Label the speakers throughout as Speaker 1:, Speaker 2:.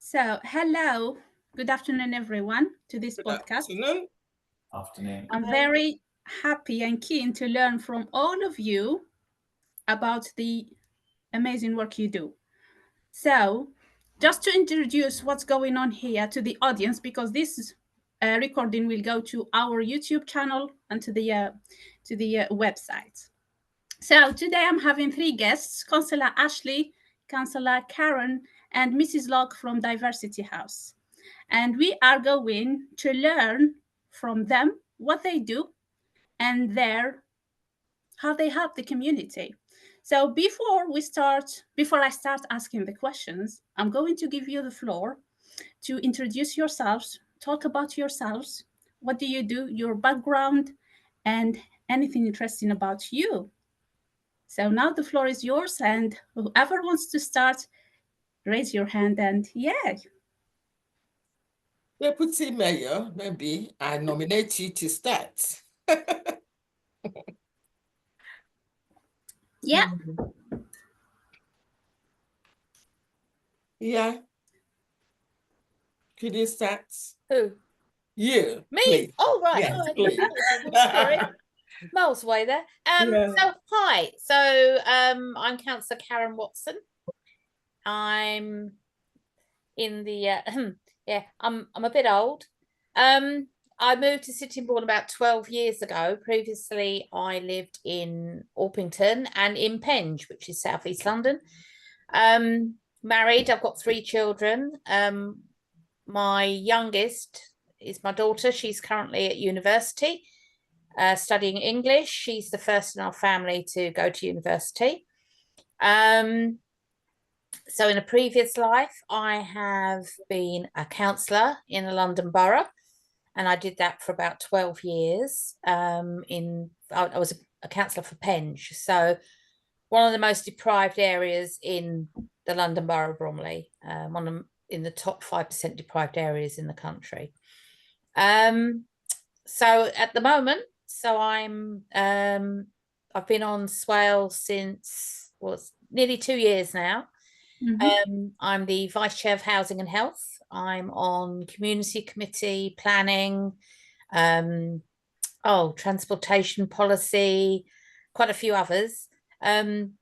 Speaker 1: So, hello, good afternoon, everyone, to this podcast.
Speaker 2: Afternoon.
Speaker 3: Afternoon.
Speaker 1: I'm very happy and keen to learn from all of you about the amazing work you do. So, just to introduce what's going on here to the audience, because this recording will go to our YouTube channel and to the website. So today I'm having three guests: Councillor Ashley, Councillor Karen, and Mrs. Locke from Diversity House. And we are going to learn from them what they do and how they help the community. So before I start asking the questions, I'm going to give you the floor to introduce yourselves, talk about yourselves, what do you do, your background, and anything interesting about you. So now the floor is yours, and whoever wants to start, raise your hand and
Speaker 2: Deputy Mayor, maybe I nominate you to start.
Speaker 1: Yeah.
Speaker 2: Yeah. Could you start?
Speaker 4: Who?
Speaker 2: You.
Speaker 4: Me?
Speaker 2: Please.
Speaker 4: Oh, right.
Speaker 2: Yes,
Speaker 4: Oh,
Speaker 2: please.
Speaker 4: sorry. Miles away there.
Speaker 2: Yeah.
Speaker 4: So hi. So I'm Councillor Karen Watson. I'm in the I'm a bit old. I moved to Sittingbourne about 12 years ago. Previously, I lived in Orpington and in Penge, which is South East London. Married, I've got 3 children. My youngest is my daughter. She's currently at university, studying English. She's the first in our family to go to university. So in a previous life, I have been a councillor in a London borough, and I did that for about 12 years. I was a councillor for Penge, so one of the most deprived areas in the London Borough of Bromley, in the top 5% deprived areas in the country. So at the moment, I've been on Swale since nearly 2 years now.
Speaker 1: Mm-hmm.
Speaker 4: I'm the Vice Chair of Housing and Health. I'm on Community Committee, Planning, Transportation Policy, quite a few others. And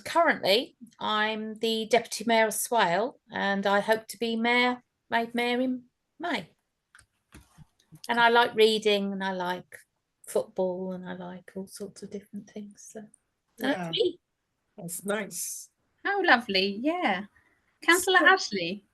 Speaker 4: currently, I'm the Deputy Mayor of Swale, and I hope to be made mayor in May. And I like reading, and I like football, and I like all sorts of different things. So that's me.
Speaker 2: That's nice.
Speaker 1: How lovely, yeah. Councillor Ashley.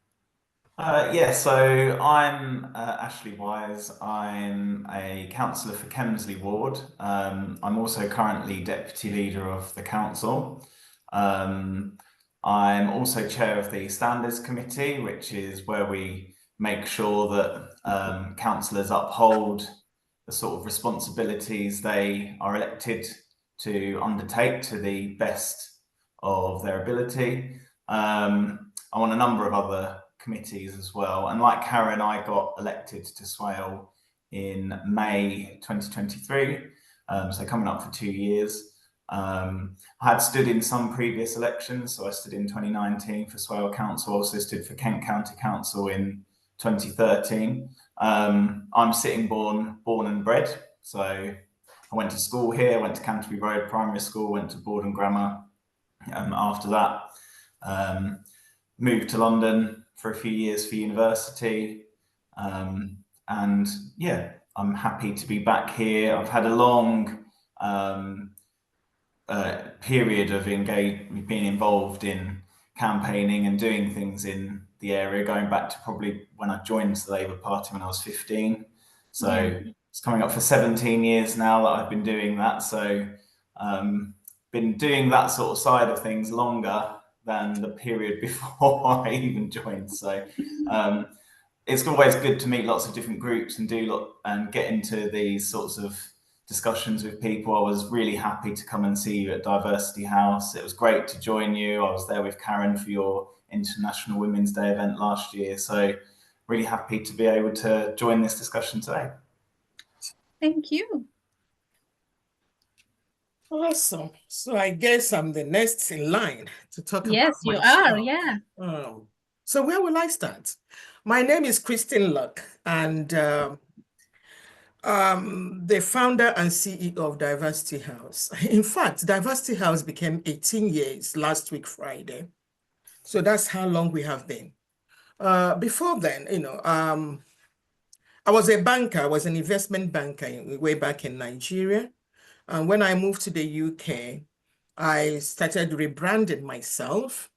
Speaker 3: So I'm Ashley Wise. I'm a councillor for Kemsley Ward. I'm also currently deputy leader of the council. I'm also chair of the Standards Committee, which is where we make sure that councillors uphold the sort of responsibilities they are elected to undertake to the best of their ability. I'm on a number of other committees as well, and like Karen, I got elected to Swale in May 2023, so coming up for 2 years. I had stood in some previous elections, so I stood in 2019 for Swale Council, also stood for Kent County Council in 2013. I'm Sittingbourne born and bred, so I went to school here, went to Canterbury Road Primary School, went to Borden Grammar. After that, moved to London for a few years for university, and yeah, I'm happy to be back here. I've had a long period of being involved in campaigning and doing things in the area, going back to probably when I joined the Labour Party when I was 15. So it's coming up for 17 years now that I've been doing that. So been doing that sort of side of things longer than the period before I even joined. So it's always good to meet lots of different groups and get into these sorts of discussions with people. I was really happy to come and see you at Diversity House. It was great to join you. I was there with Karen for your International Women's Day event last year. So really happy to be able to join this discussion today.
Speaker 1: Thank you.
Speaker 2: Awesome. So I guess I'm the next in line to talk about
Speaker 1: Yes, you
Speaker 2: myself.
Speaker 1: are, yeah.
Speaker 2: So where will I start? My name is Christine Locke, and the founder and CEO of Diversity House. In fact, Diversity House became 18 years last week, Friday. So that's how long we have been. Before then, I was a banker. I was an investment banker way back in Nigeria. And when I moved to the UK, I started rebranding myself.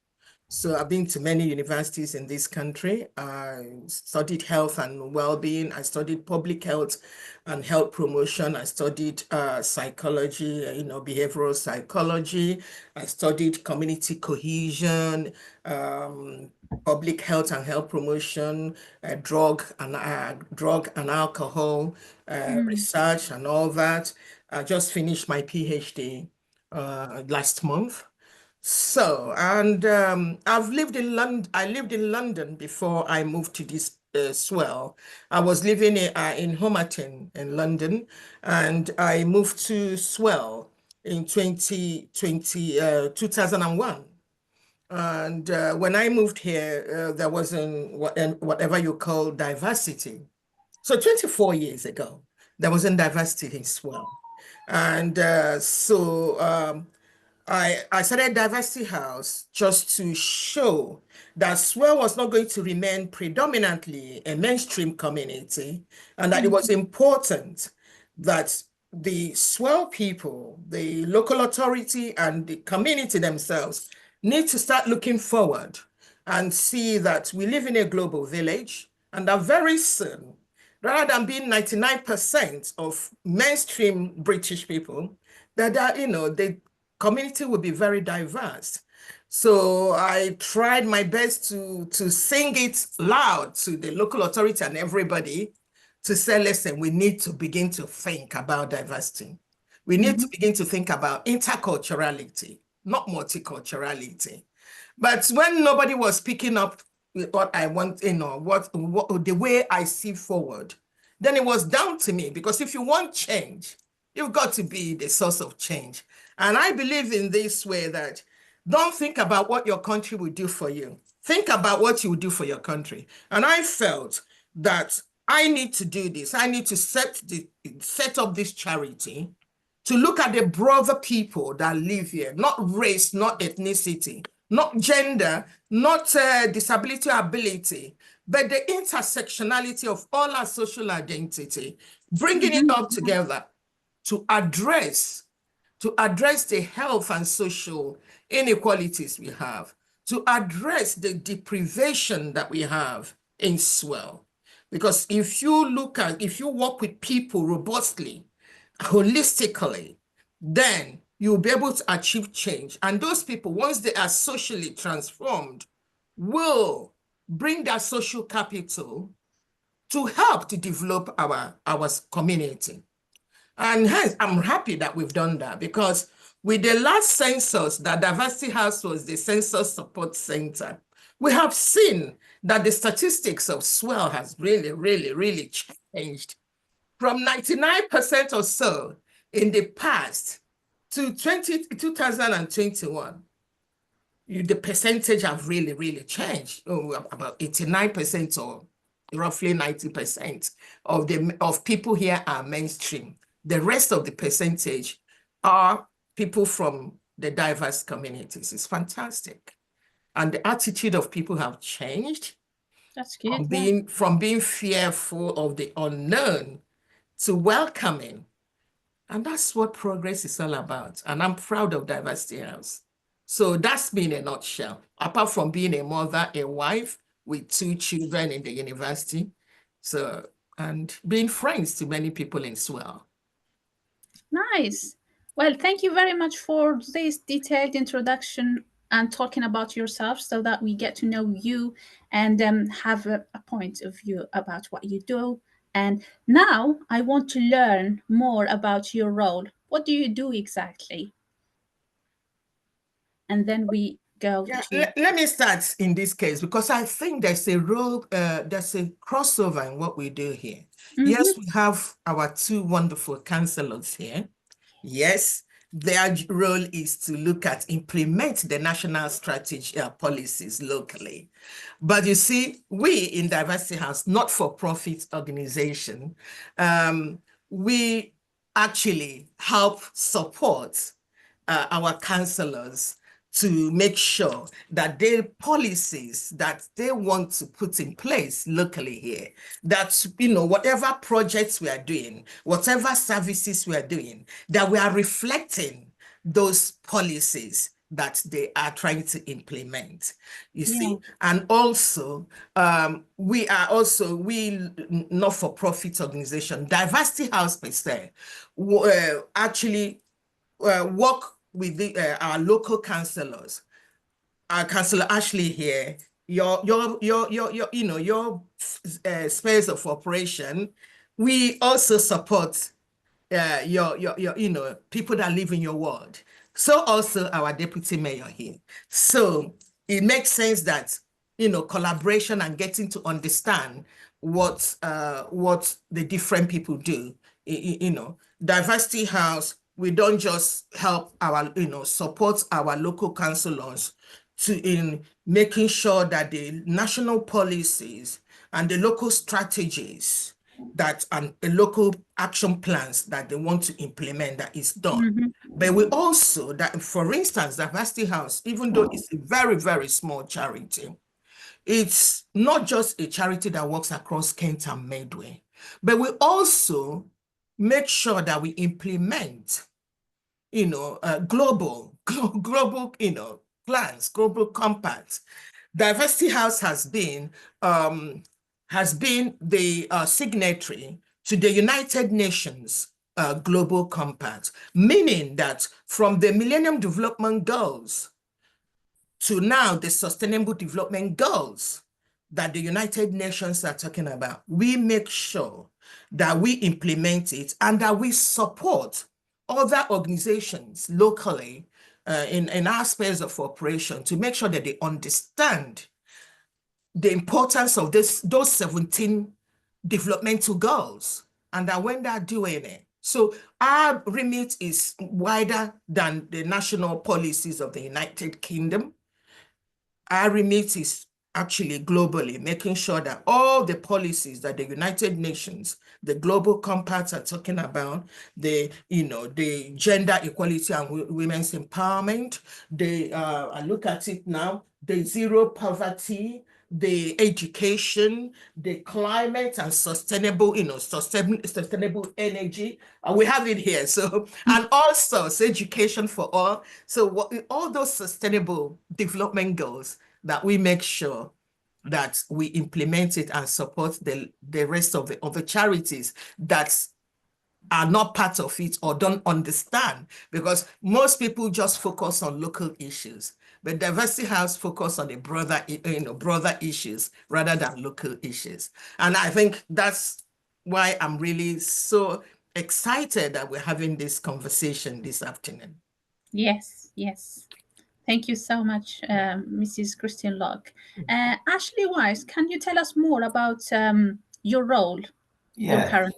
Speaker 2: So I've been to many universities in this country. I studied health and well-being. I studied public health and health promotion. I studied psychology, behavioral psychology. I studied community cohesion, public health and health promotion, drug and alcohol research and all that. I just finished my PhD last month. So, and I've lived in London. I lived in London before I moved to this Swell. I was living in Homerton in London, and I moved to Swell in 2001. And when I moved here, there wasn't whatever you call diversity. So 24 years ago, there wasn't diversity in Swell. And I started Diversity House just to show that Swell was not going to remain predominantly a mainstream community, and that it was important that the Swell people, the local authority and the community themselves need to start looking forward and see that we live in a global village, and that very soon, rather than being 99% of mainstream British people, that the community will be very diverse. So I tried my best to sing it loud to the local authority and everybody to say, listen, we need to begin to think about diversity. We need to begin to think about interculturality, not multiculturality. But when nobody was picking up what I want, what the way I see forward, then it was down to me, because if you want change, you've got to be the source of change. And I believe in this way, that don't think about what your country will do for you. Think about what you will do for your country. And I felt that I need to do this. I need to set up this charity to look at the broader people that live here, not race, not ethnicity, not gender, not disability or ability, but the intersectionality of all our social identity, bringing it all together to address the health and social inequalities we have, to address the deprivation that we have in Swell. Because if you work with people robustly, holistically, then you'll be able to achieve change. And those people, once they are socially transformed, will bring their social capital to help to develop our community. And hence, I'm happy that we've done that, because with the last census, that Diversity House was the census support center, we have seen that the statistics of Swell has really, really, really changed. From 99% or so in the past to 2021, the percentage have really, really changed. About 89% or roughly 90% of people here are mainstream. The rest of the percentage are people from the diverse communities. It's fantastic. And the attitude of people have changed.
Speaker 1: That's good.
Speaker 2: From being fearful of the unknown to welcoming. And that's what progress is all about. And I'm proud of Diversity House. So that's me in a nutshell. Apart from being a mother, a wife with 2 children in the university. So, and being friends to many people in Swell.
Speaker 1: Nice. Well, thank you very much for this detailed introduction and talking about yourself, so that we get to know you and have a point of view about what you do. And now I want to learn more about your role. What do you do exactly? And then we go to...
Speaker 2: Let me start in this case, because I think there's a role, there's a crossover in what we do here. Yes, we have our 2 wonderful councillors here. Yes, their role is to look at implement the national strategy policies locally. But you see, we in Diversity House, not-for-profit organization, we actually help support our councillors to make sure that their policies that they want to put in place locally here, that, you know, whatever projects we are doing, whatever services we are doing, that we are reflecting those policies that they are trying to implement, you see. And also, we not-for-profit organization, Diversity House per se, actually work with our local councillors. Councillor Ashley here, your space of operation, we also support your people that live in your ward. So also our deputy mayor here. So it makes sense that, you know, collaboration and getting to understand what the different people do. You know, Diversity House, we don't just help our, you know, support our local councillors in making sure that the national policies and the local strategies that and the local action plans that they want to implement that is done. But we also, that for instance, Diversity House, even though it's a very, very small charity, it's not just a charity that works across Kent and Medway, but we also make sure that we implement, you know, global, you know, plans, global compacts. Diversity House has been the signatory to the United Nations Global Compact, meaning that from the Millennium Development Goals to now the Sustainable Development Goals that the United Nations are talking about, we make sure that we implement it and that we support other organizations locally in our space of operation to make sure that they understand the importance of those 17 developmental goals, and that when they're doing it. So our remit is wider than the national policies of the United Kingdom. Our remit is actually globally, making sure that all the policies that the United Nations, the Global Compact are talking about, the gender equality and women's empowerment, I look at it now, the zero poverty, the education, the climate and sustainable, sustainable energy. We have it here. So, and also education for all. So all those sustainable development goals that we make sure that we implement it and support the rest of the charities that are not part of it or don't understand, because most people just focus on local issues. But Diversity House focus on the broader issues rather than local issues. And I think that's why I'm really so excited that we're having this conversation this afternoon.
Speaker 1: Yes, yes. Thank you so much, Mrs. Christine Locke. Ashley Wise, can you tell us more about your role?
Speaker 3: Yeah.
Speaker 1: Your current.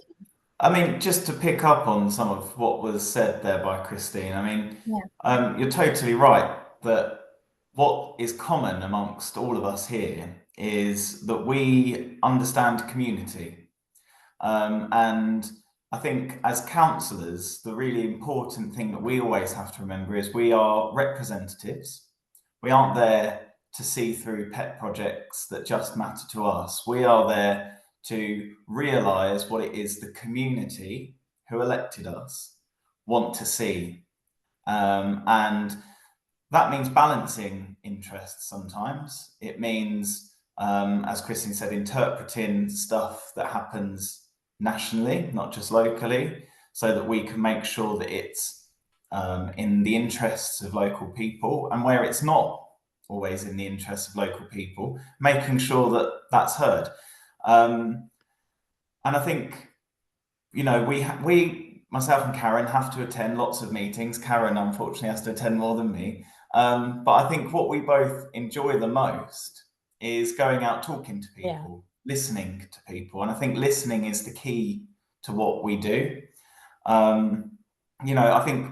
Speaker 3: I mean, just to pick up on some of what was said there by Christine, I mean, you're totally right that what is common amongst all of us here is that we understand community. And I think as councillors, the really important thing that we always have to remember is we are representatives. We aren't there to see through pet projects that just matter to us. We are there to realise what it is the community who elected us want to see. And that means balancing interests sometimes. It means, as Christine said, interpreting stuff that happens nationally, not just locally, so that we can make sure that it's in the interests of local people, and where it's not always in the interests of local people, making sure that that's heard. And I think, you know, we, myself and Karen, have to attend lots of meetings. Karen, unfortunately, has to attend more than me. But I think what we both enjoy the most is going out talking to people, listening to people. And I think listening is the key to what we do. You know, I think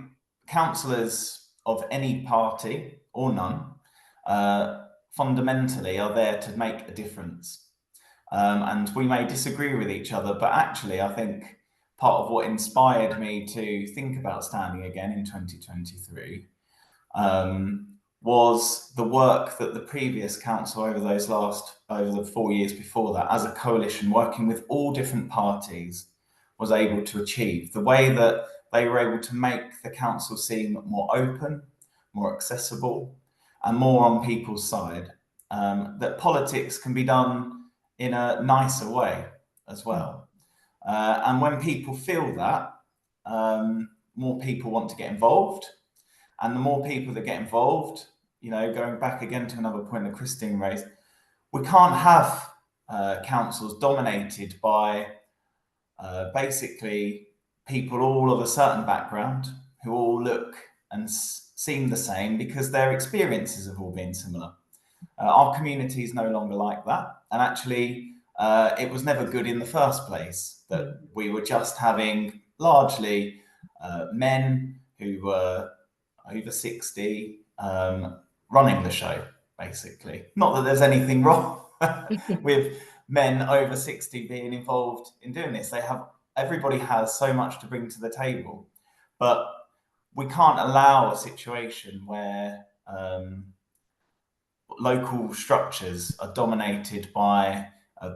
Speaker 3: councillors of any party or none fundamentally are there to make a difference. And we may disagree with each other, but actually I think part of what inspired me to think about standing again in 2023 was the work that the previous council over the 4 years before that, as a coalition working with all different parties, was able to achieve. The way that they were able to make the council seem more open, more accessible, and more on people's side. That politics can be done in a nicer way as well. And when people feel that, more people want to get involved. And the more people that get involved, you know, going back again to another point that Christine raised, we can't have councils dominated by basically people all of a certain background who all look and seem the same because their experiences have all been similar. Our community is no longer like that. And actually, it was never good in the first place that we were just having largely men who were over 60 running the show, basically. Not that there's anything wrong with men over 60 being involved in doing this. Everybody has so much to bring to the table, but we can't allow a situation where local structures are dominated by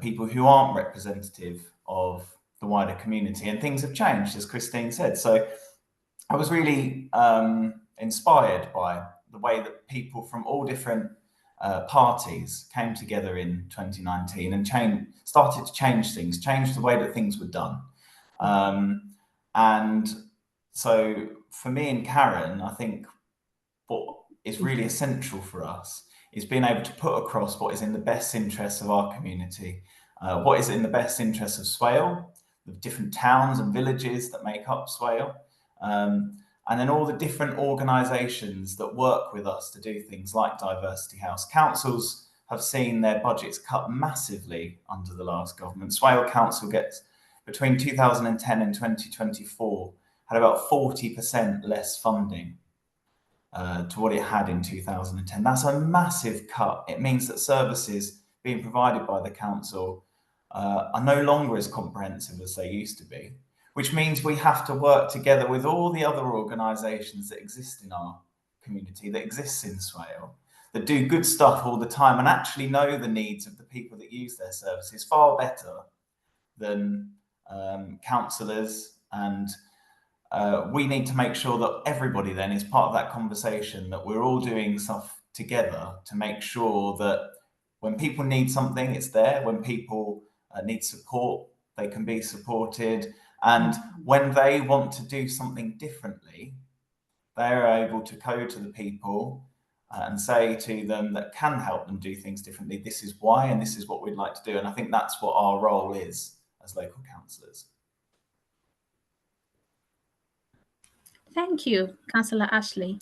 Speaker 3: people who aren't representative of the wider community, and things have changed, as Christine said. So I was really inspired by the way that people from all different parties came together in 2019 and started to change things, change the way that things were done. And so for me and Karen, I think what is really essential for us is being able to put across what is in the best interests of our community, what is in the best interests of Swale, the different towns and villages that make up Swale, and then all the different organisations that work with us to do things like Diversity House. Councils have seen their budgets cut massively under the last government. Swale Council gets, between 2010 and 2024, had about 40% less funding to what it had in 2010. That's a massive cut. It means that services being provided by the council are no longer as comprehensive as they used to be, which means we have to work together with all the other organisations that exist in our community, that exists in Swale, that do good stuff all the time and actually know the needs of the people that use their services far better than councillors. And we need to make sure that everybody then is part of that conversation, that we're all doing stuff together to make sure that when people need something, it's there. When people need support, they can be supported. And when they want to do something differently, they are able to go to the people and say to them that can help them do things differently, this is why, and this is what we'd like to do. And I think that's what our role is as local councillors.
Speaker 1: Thank you, Councillor Ashley.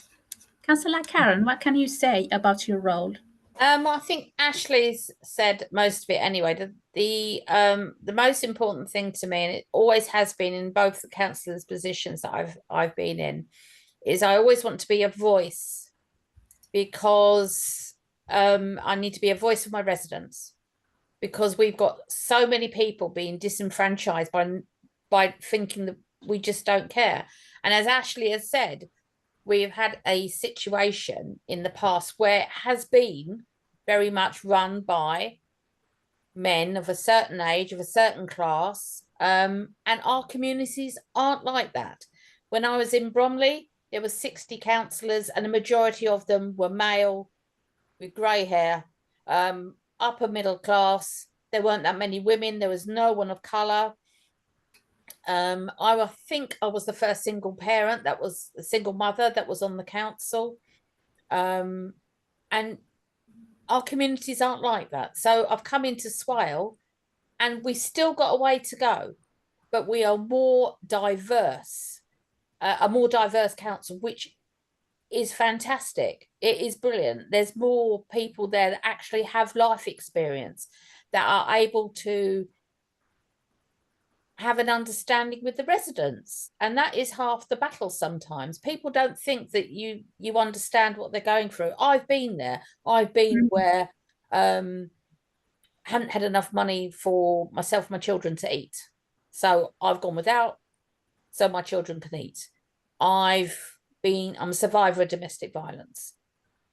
Speaker 1: Councillor Karen, what can you say about your role?
Speaker 4: I think Ashley's said most of it anyway. The most important thing to me, and it always has been in both the councillors' positions that I've been in, is I always want to be a voice, because I need to be a voice for my residents, because we've got so many people being disenfranchised by thinking that we just don't care. And as Ashley has said, we've had a situation in the past where it has been very much run by men of a certain age, of a certain class, and our communities aren't like that. When I was in Bromley, there were 60 councillors and a majority of them were male with grey hair, upper middle class. There weren't that many women. There was no one of colour. I think I was the first single parent, that was a single mother that was on the council. And our communities aren't like that. So I've come into Swale and we've still got a way to go, but we are more diverse, a more diverse council, which is fantastic. It is brilliant. There's more people there that actually have life experience, that are able to have an understanding with the residents, and that is half the battle. Sometimes people don't think that you understand what they're going through. I've been there. I've been where hadn't had enough money for myself and my children to eat, so I've gone without so my children can eat. I'm a survivor of domestic violence.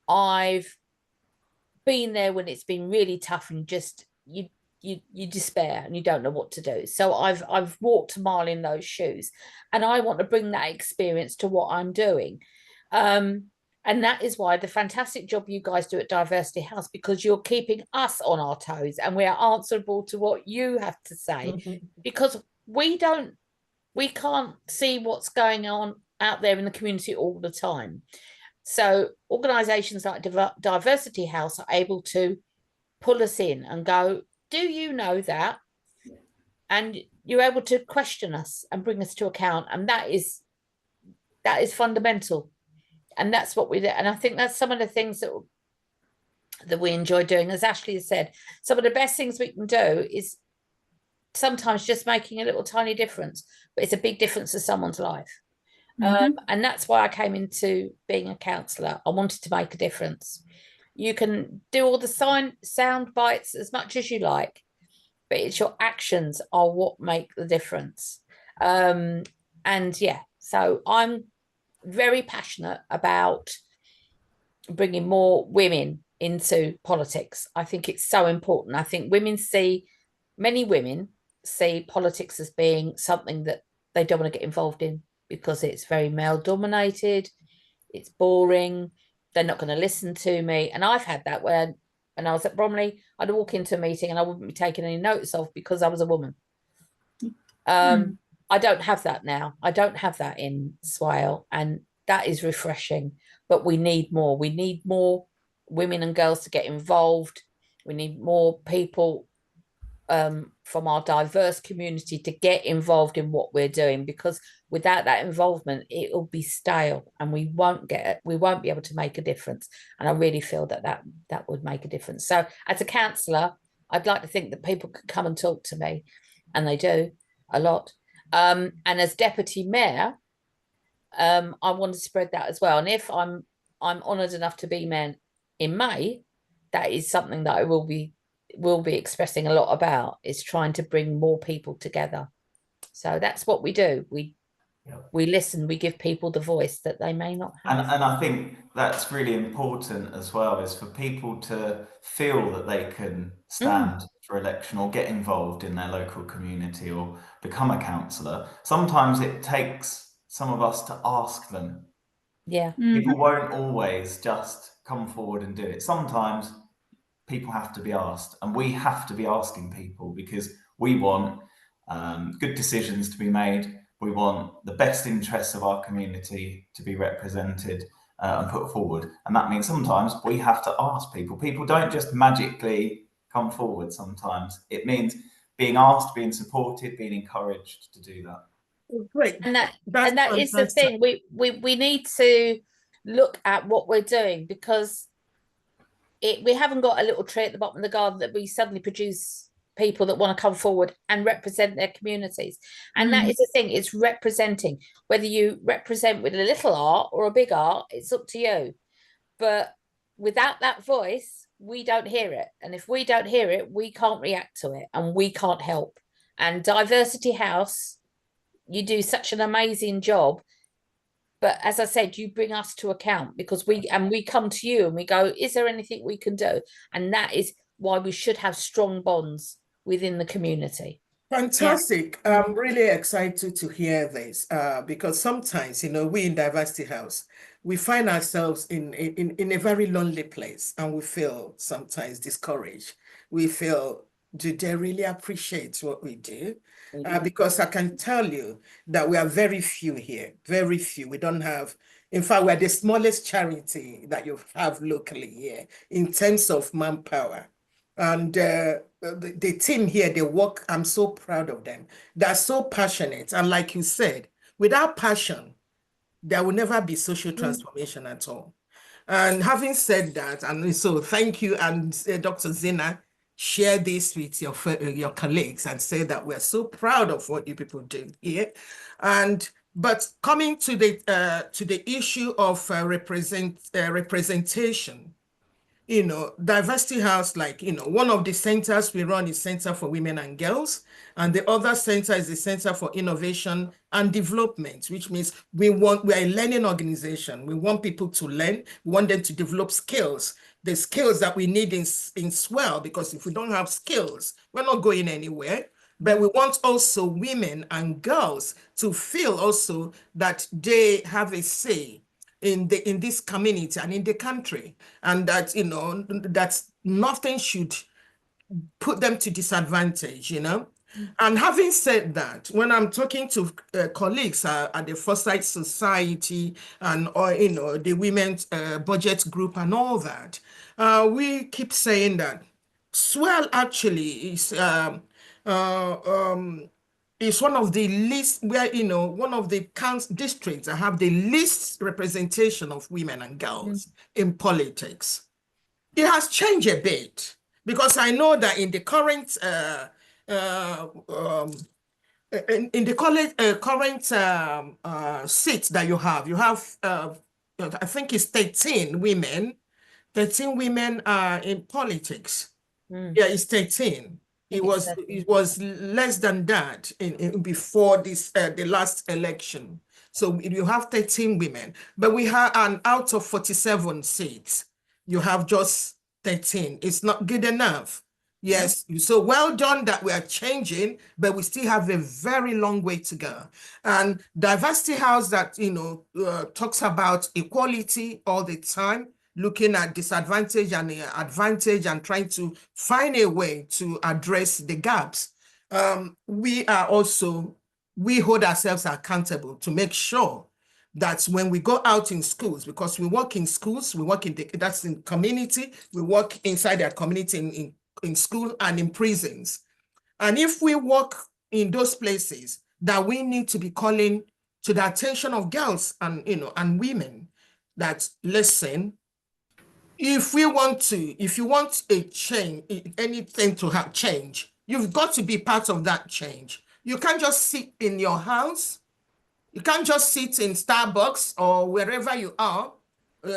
Speaker 4: I've been there when it's been really tough and just you despair and you don't know what to do. So I've walked a mile in those shoes, and I want to bring that experience to what I'm doing. And that is why the fantastic job you guys do at Diversity House, because you're keeping us on our toes and we are answerable to what you have to say, because we can't see what's going on out there in the community all the time. So organisations like Diversity House are able to pull us in and go, do you know that? And you're able to question us and bring us to account. And that is fundamental. And that's what we do. And I think that's some of the things that we enjoy doing. As Ashley has said, some of the best things we can do is sometimes just making a little tiny difference, but it's a big difference to someone's life. And that's why I came into being a councillor. I wanted to make a difference. You can do all the sound bites as much as you like, but it's your actions are what make the difference. And yeah, so I'm very passionate about bringing more women into politics. I think it's so important. I think many women see politics as being something that they don't want to get involved in because it's very male dominated, it's boring, they're not going to listen to me. And I've had that when I was at Bromley, I'd walk into a meeting and I wouldn't be taken any notice of because I was a woman. I don't have that now. I don't have that in Swale, and that is refreshing. But we need more. We need more women and girls to get involved. We need more people from our diverse community to get involved in what we're doing, because without that involvement, it will be stale and we won't be able to make a difference. And I really feel that would make a difference. So as a councillor, I'd like to think that people could come and talk to me, and they do a lot. And as deputy mayor, I want to spread that as well. And if I'm honoured enough to be mayor in May, that is something that I will be expressing a lot about, is trying to bring more people together. So that's what we do. We listen, we give people the voice that they may not have.
Speaker 3: And I think that's really important as well, is for people to feel that they can stand for election or get involved in their local community or become a councillor. Sometimes it takes some of us to ask them.
Speaker 4: Yeah.
Speaker 3: People won't always just come forward and do it. Sometimes people have to be asked, and we have to be asking people, because we want good decisions to be made. We want the best interests of our community to be represented and put forward. And that means sometimes we have to ask people. People don't just magically come forward sometimes. It means being asked, being supported, being encouraged to do that.
Speaker 2: Great.
Speaker 4: And that is the thing. We need to look at what we're doing, because we haven't got a little tree at the bottom of the garden that we suddenly produce people that want to come forward and represent their communities. And that is the thing, it's representing. Whether you represent with a little art or a big art, it's up to you. But without that voice, we don't hear it. And if we don't hear it, we can't react to it and we can't help. And Diversity House, you do such an amazing job. But as I said, you bring us to account, because we come to you and we go, is there anything we can do? And that is why we should have strong bonds within the community.
Speaker 2: Fantastic. Yeah. I'm really excited to hear this because sometimes, we in Diversity House, we find ourselves in a very lonely place, and we feel sometimes discouraged. We feel, do they really appreciate what we do? Because I can tell you that we are very few here, very few. We don't have, in fact, we're the smallest charity that you have locally here in terms of manpower. And the team here, they work, I'm so proud of them. They're so passionate. And like you said, without passion, there will never be social transformation at all. And having said that, and so thank you, and Dr. Zina, share this with your colleagues and say that we're so proud of what you people do here. But coming to the issue of representation, you know, Diversity House, like, you know, one of the centers we run is Center for Women and Girls, and the other center is the Center for Innovation and Development, which means we are a learning organization. We want people to learn. We want them to develop skills, the skills that we need in Swell, because if we don't have skills, we're not going anywhere. But we want also women and girls to feel also that they have a say in this community and in the country, and that, you know, that nothing should put them to disadvantage, you know. And having said that, when I'm talking to colleagues at the Foresight Society and, or, you know, the Women's Budget Group and all that, we keep saying that Swell actually is one of the least, where, you know, one of the districts that have the least representation of women and girls in politics. It has changed a bit, because I know that in the current seats that you have I think it's 13 women. 13 women are in politics. Yeah, it's 13. It was less than that before this the last election. So you have 13 women, but we have, and out of 47 seats, you have just 13. It's not good enough. Yes, so well done that we are changing, but we still have a very long way to go. And Diversity House that, you know, talks about equality all the time, looking at disadvantage and advantage and trying to find a way to address the gaps. We hold ourselves accountable to make sure that when we go out in schools, because we work in schools, we work that's in community, we work inside their community in school and in prisons. And if we work in those places, that we need to be calling to the attention of girls and, you know, and women, that listen, if you want a change, anything to have change, you've got to be part of that change. You can't just sit in your house. You can't just sit in Starbucks or wherever you are,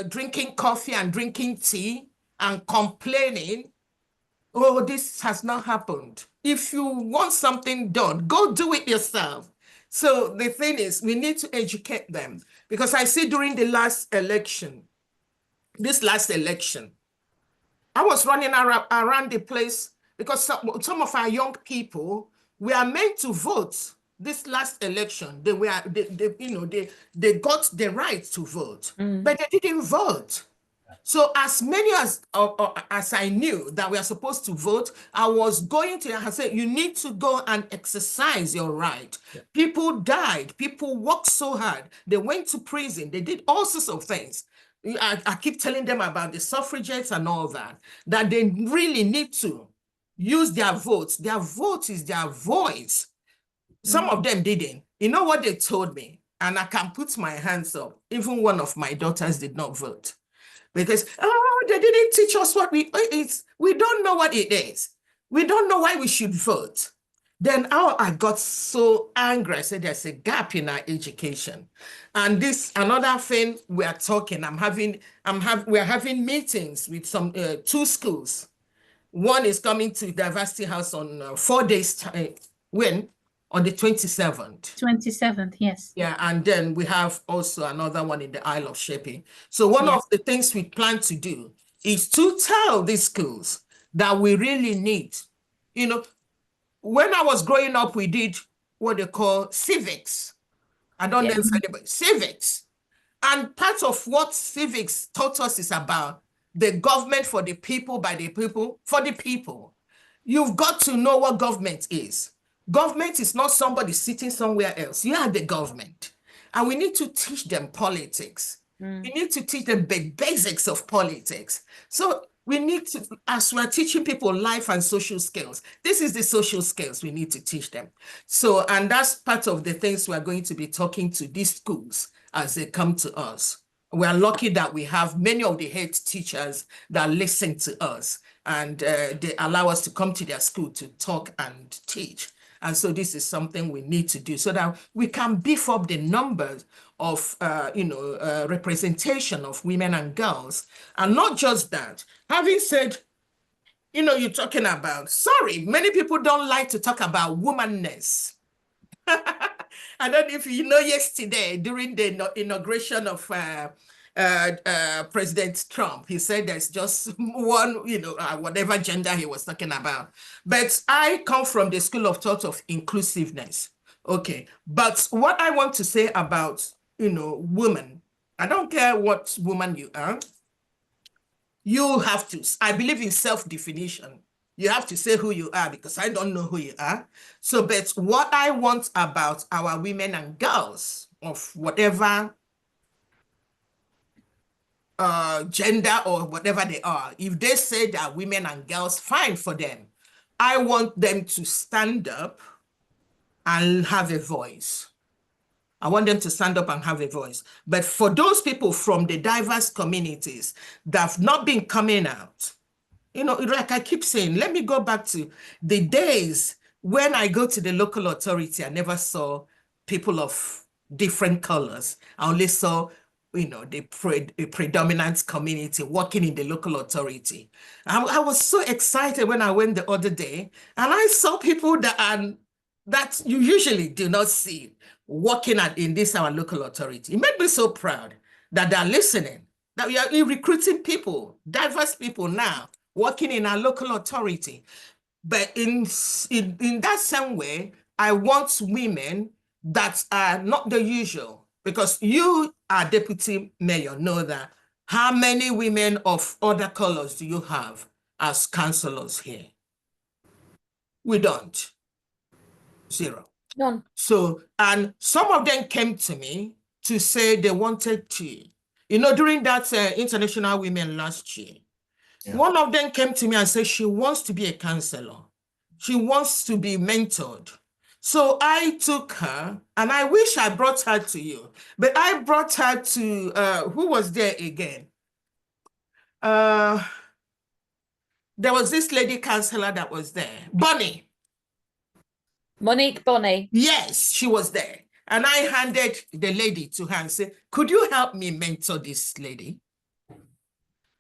Speaker 2: drinking coffee and drinking tea and complaining, oh, this has not happened. If you want something done, go do it yourself. So the thing is, we need to educate them, because I see during the last election, I was running around the place, because some of our young people were meant to vote this last election. They got the right to vote, but they didn't vote. So as many as I knew that we are supposed to vote, I was going to, I said, you need to go and exercise your right. Yeah. People died. People worked so hard. They went to prison. They did all sorts of things. I keep telling them about the suffragettes and all that they really need to use their votes. Their vote is their voice. Some of them didn't. You know what they told me? And I can put my hands up. Even one of my daughters did not vote. Because, they didn't teach us what we don't know what it is. We don't know why we should vote. Then I got so angry. I said, there's a gap in our education. And this, another thing we are talking, we're having meetings with some 2 schools. One is coming to Diversity House on 4 days time. When? On the 27th.
Speaker 1: 27th, yes.
Speaker 2: Yeah, and then we have also another one in the Isle of Sheppey. So one of the things we plan to do is to tell these schools that we really need, you know, when I was growing up, we did what they call civics. I don't know if anybody, civics. And part of what civics taught us is about the government for the people, by the people, for the people. You've got to know what government is. Government is not somebody sitting somewhere else. You are the government. And we need to teach them politics. We need to teach them the basics of politics. So we need to, as we're teaching people life and social skills, this is the social skills we need to teach them. So, and that's part of the things we're going to be talking to these schools as they come to us. We are lucky that we have many of the head teachers that listen to us, and they allow us to come to their school to talk and teach. And so this is something we need to do so that we can beef up the numbers of, representation of women and girls. And not just that, having said, you're talking about, sorry, many people don't like to talk about womanness. I don't know if you know, yesterday during the inauguration of President Trump, he said there's just one, whatever gender he was talking about. But I come from the school of thought of inclusiveness. Okay. But what I want to say about, women, I don't care what woman you are. You have to, I believe in self-definition. You have to say who you are, because I don't know who you are. So, but what I want about our women and girls of whatever gender or whatever they are, if they say that women and girls, fine for them. I want them to stand up and have a voice. I want them to stand up and have a voice. But for those people from the diverse communities that have not been coming out, like I keep saying, let me go back to the days when I go to the local authority. I never saw people of different colors. I only saw, the predominant community working in the local authority. I was so excited when I went the other day, and I saw people that you usually do not see working in our local authority. It made me so proud that they're listening, that we are recruiting people, diverse people now, working in our local authority. But in that same way, I want women that are not the usual, because you are deputy mayor, know that. How many women of other colors do you have as councillors here? We don't. Zero.
Speaker 4: None.
Speaker 2: So, and some of them came to me to say they wanted to, during that International Women last year, one of them came to me and said she wants to be a councillor. She wants to be mentored. So I took her, and I wish I brought her to you, but I brought her to, who was there again? There was this lady councillor that was there, Bonnie.
Speaker 4: Monique Bonnie.
Speaker 2: Yes, she was there. And I handed the lady to her and said, could you help me mentor this lady?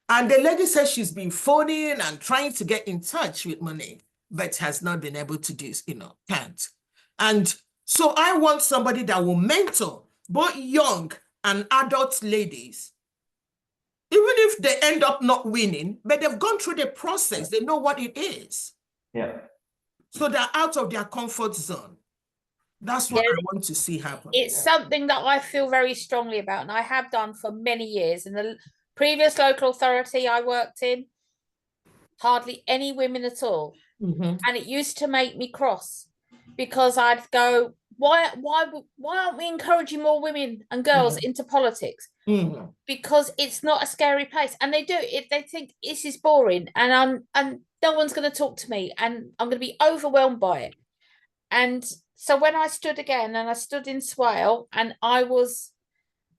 Speaker 2: And the lady says she's been phoning and trying to get in touch with Monique, but has not been able to do, can't. And so I want somebody that will mentor both young and adult ladies, even if they end up not winning, but they've gone through the process. They know what it is.
Speaker 3: Yeah.
Speaker 2: So they're out of their comfort zone. That's what I want to see happen.
Speaker 4: It's something that I feel very strongly about, and I have done for many years. In the previous local authority I worked in, hardly any women at all.
Speaker 2: Mm-hmm.
Speaker 4: And it used to make me cross, because I'd go, why aren't we encouraging more women and girls into politics?
Speaker 2: Mm-hmm.
Speaker 4: Because it's not a scary place, and they do it. They think this is boring, and no one's going to talk to me, and I'm going to be overwhelmed by it. And so when I stood again, and I stood in Swale, and I was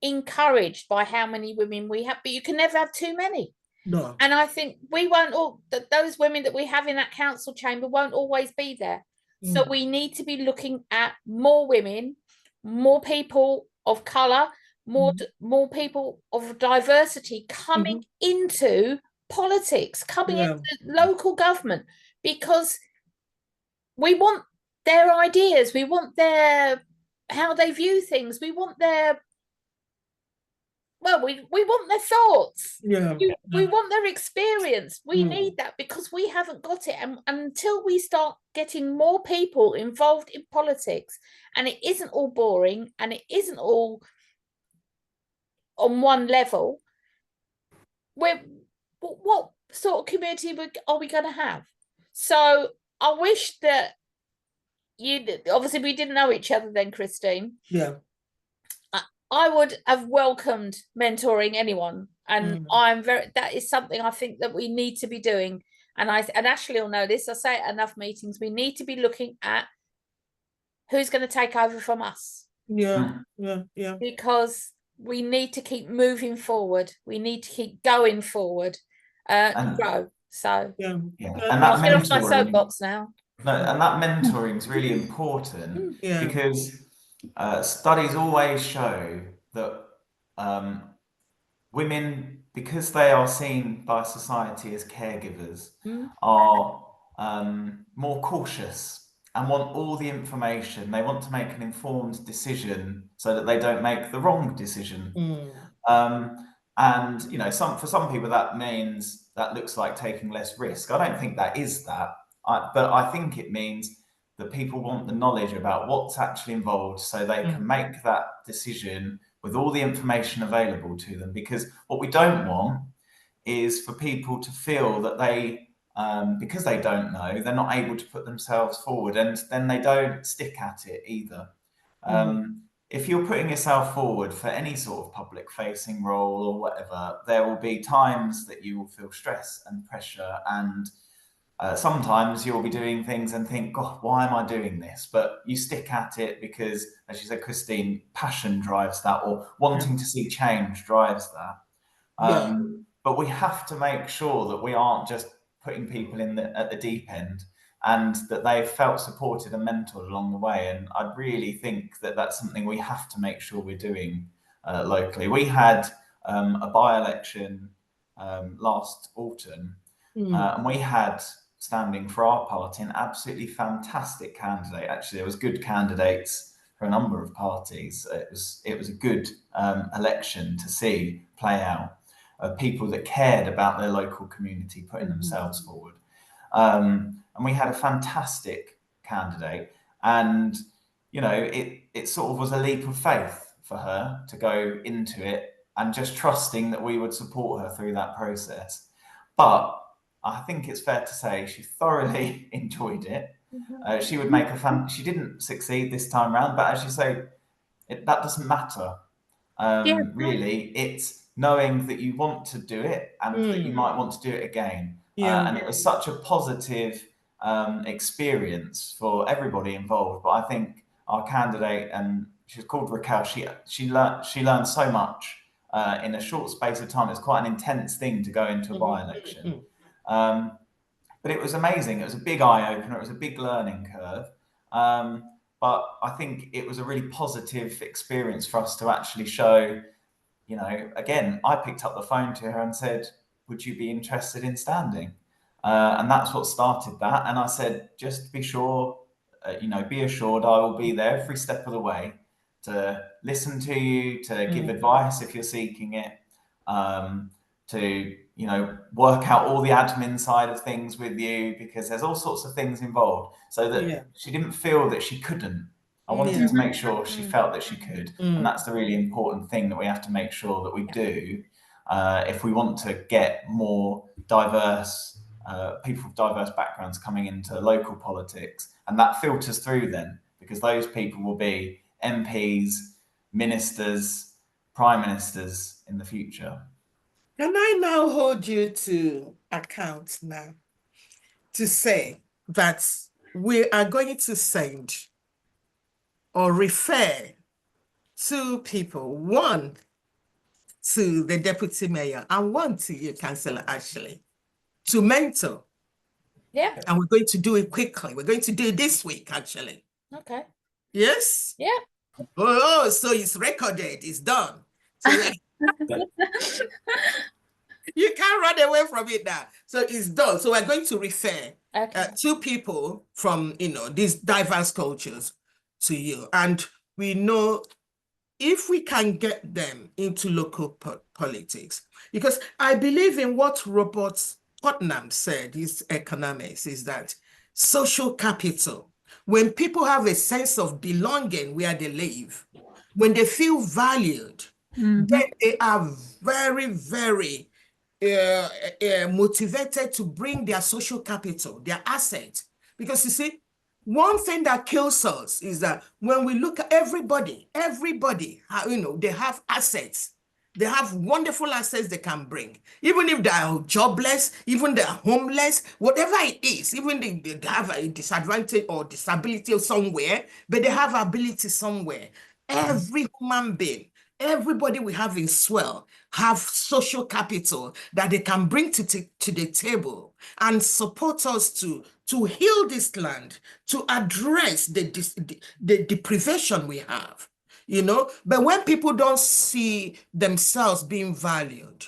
Speaker 4: encouraged by how many women we have, but you can never have too many.
Speaker 2: No.
Speaker 4: And I think we won't all, those women that we have in that council chamber won't always be there. So we need to be looking at more women, more people of colour, more people of diversity coming into politics, coming into local government, because we want their ideas, we want how they view things, we want their, we want their thoughts. We want their experience. We need that, because we haven't got it. And until we start getting more people involved in politics, and it isn't all boring, and it isn't all on one level, what sort of community are we going to have? So I wish that obviously we didn't know each other then, Christine.
Speaker 2: Yeah.
Speaker 4: I would have welcomed mentoring anyone, and that is something I think that we need to be doing. And Ashley will know this. I say it at enough meetings. We need to be looking at who's going to take over from us.
Speaker 2: Yeah.
Speaker 4: Because we need to keep moving forward. We need to keep going forward and grow. So
Speaker 2: Yeah.
Speaker 3: And
Speaker 4: I'll
Speaker 3: that
Speaker 4: get off my
Speaker 3: mentoring,
Speaker 4: soapbox now.
Speaker 3: no, and that mentoring is really important
Speaker 2: Yeah.
Speaker 3: because studies always show that women, because they are seen by society as caregivers, are more cautious and want all the information. They want to make an informed decision so that they don't make the wrong decision. And you know, for some people that means that looks like taking less risk. I don't think that is that, but I think it means that people want the knowledge about what's actually involved so they can make that decision with all the information available to them. Because what we don't want is for people to feel that they, because they don't know, they're not able to put themselves forward, and then they don't stick at it either. If you're putting yourself forward for any sort of public facing role or whatever, there will be times that you will feel stress and pressure, and sometimes you'll be doing things and think, God, why am I doing this? But you stick at it because, as you said, Christine, passion drives that, or wanting to see change drives that. But we have to make sure that we aren't just putting people in at the deep end, and that they've felt supported and mentored along the way. And I really think that that's something we have to make sure we're doing locally. We had a by-election last autumn, and we had standing for our party an absolutely fantastic candidate. Actually, there was good candidates for a number of parties. It was a good election to see play out, of people that cared about their local community putting themselves forward. And we had a fantastic candidate, and you know, it sort of was a leap of faith for her to go into it and just trusting that we would support her through that process. But I think it's fair to say she thoroughly enjoyed it. She would make she didn't succeed this time around, but as you say, that doesn't matter. Really, it's knowing that you want to do it and that you might want to do it again. And it was such a positive experience for everybody involved. But I think our candidate, and she's called Raquel, she learned so much in a short space of time. It's quite an intense thing to go into a by-election. But it was amazing. It was a big eye-opener. It was a big learning curve. But I think it was a really positive experience for us to actually show, you know, again, I picked up the phone to her and said, would you be interested in standing? And that's what started that. And I said, just be sure, you know, be assured I will be there every step of the way to listen to you, to give advice if you're seeking it, to, you know, work out all the admin side of things with you, because there's all sorts of things involved, so that she didn't feel that she couldn't. I wanted to make sure she felt that she could. And that's the really important thing that we have to make sure that we do if we want to get more diverse people with diverse backgrounds coming into local politics. And that filters through then, because those people will be MPs, ministers, prime ministers in the future.
Speaker 2: Can I now hold you to account now to say that we are going to send or refer two people, one to the deputy mayor and one to you, Councillor Ashley, to mentor?
Speaker 4: Yeah.
Speaker 2: And we're going to do it quickly. We're going to do it this week, actually.
Speaker 4: Okay.
Speaker 2: Yes?
Speaker 4: Yeah.
Speaker 2: Oh, so it's recorded. It's done. So you can't run away from it now. So it's done. So we're going to refer two people from, you know, these diverse cultures to you. And we know if we can get them into local politics, because I believe in what Robert Putnam said, his economics, is that social capital, when people have a sense of belonging where they live, when they feel valued, then they are very, very motivated to bring their social capital, their assets. Because you see, one thing that kills us is that when we look at everybody, you know, they have assets. They have wonderful assets they can bring. Even if they are jobless, even they are homeless, whatever it is, even they have a disadvantage or disability somewhere, but they have ability somewhere. Every human being, everybody we have in Swell have social capital that they can bring to the table and support us to heal this land, to address the deprivation we have, you know. But when people don't see themselves being valued,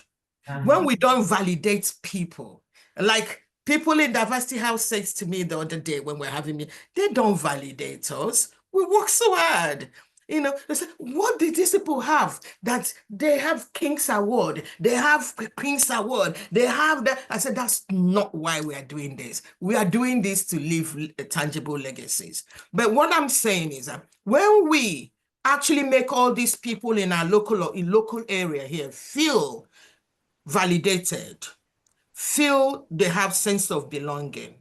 Speaker 2: when we don't validate people, like people in Diversity House said to me the other day when we're having me, they don't validate us. We work so hard. You know, they say, what did these people have? That they have King's Award, they have Queen's Award, they have that. I said, that's not why we are doing this. We are doing this to leave tangible legacies. But what I'm saying is that when we actually make all these people in our local area here feel validated, feel they have sense of belonging,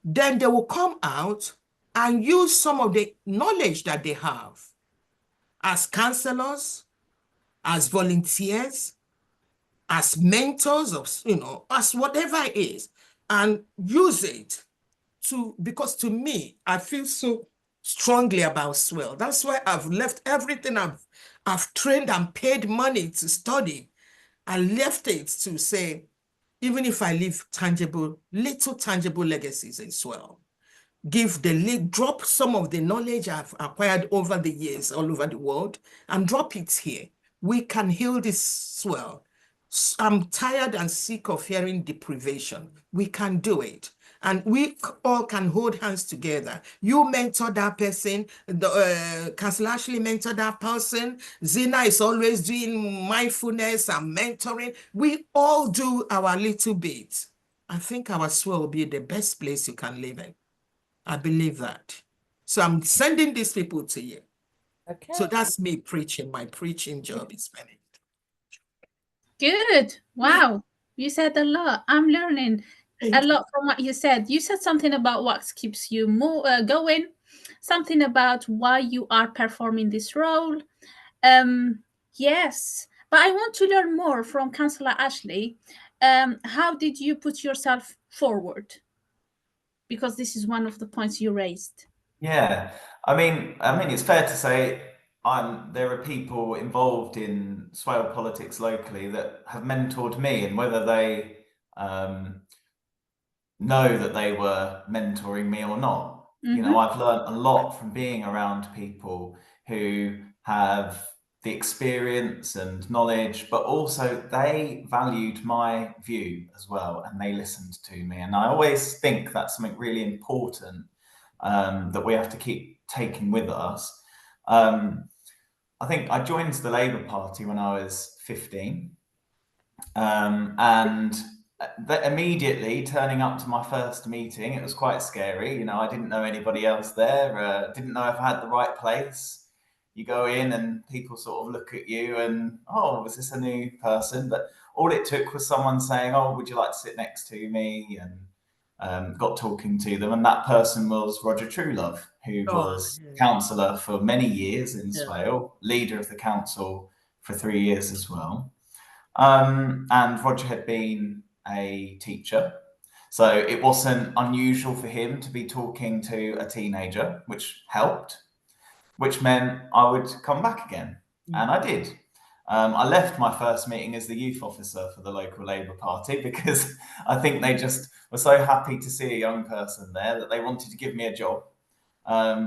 Speaker 2: then they will come out and use some of the knowledge that they have as councillors, as volunteers, as mentors of, you know, as whatever it is, and use it to, because to me, I feel so strongly about Swell. That's why I've left everything I've trained and paid money to study. I left it to say, even if I leave little tangible legacies in Swell, drop some of the knowledge I've acquired over the years all over the world and drop it here. We can heal this Swell. I'm tired and sick of hearing deprivation. We can do it. And we all can hold hands together. You mentor that person, Councillor Ashley mentor that person. Zina is always doing mindfulness and mentoring. We all do our little bit. I think our Swell will be the best place you can live in. I believe that. So I'm sending these people to you.
Speaker 4: Okay.
Speaker 2: So that's me preaching. My preaching job is finished.
Speaker 1: Good. Wow. You said a lot. I'm learning a lot from what you said. You said something about what keeps you going, something about why you are performing this role. Yes, but I want to learn more from Councillor Ashley. How did you put yourself forward? Because this is one of the points you raised.
Speaker 3: Yeah, I mean, it's fair to say there are people involved in Swale politics locally that have mentored me, and whether they know that they were mentoring me or not, you know, I've learned a lot from being around people who have the experience and knowledge, but also they valued my view as well, and they listened to me. And I always think that's something really important that we have to keep taking with us. I think I joined the Labour Party when I was 15, and immediately turning up to my first meeting, it was quite scary. You know, I didn't know anybody else there, didn't know if I had the right place. You go in and people sort of look at you and, oh, is this a new person? But all it took was someone saying, oh, would you like to sit next to me? And got talking to them. And that person was Roger Truelove, who was councillor for many years in Swale, leader of the council for 3 years as well. And Roger had been a teacher. So it wasn't unusual for him to be talking to a teenager, which helped, which meant I would come back again. And I did. I left my first meeting as the youth officer for the local Labour Party because I think they just were so happy to see a young person there that they wanted to give me a job,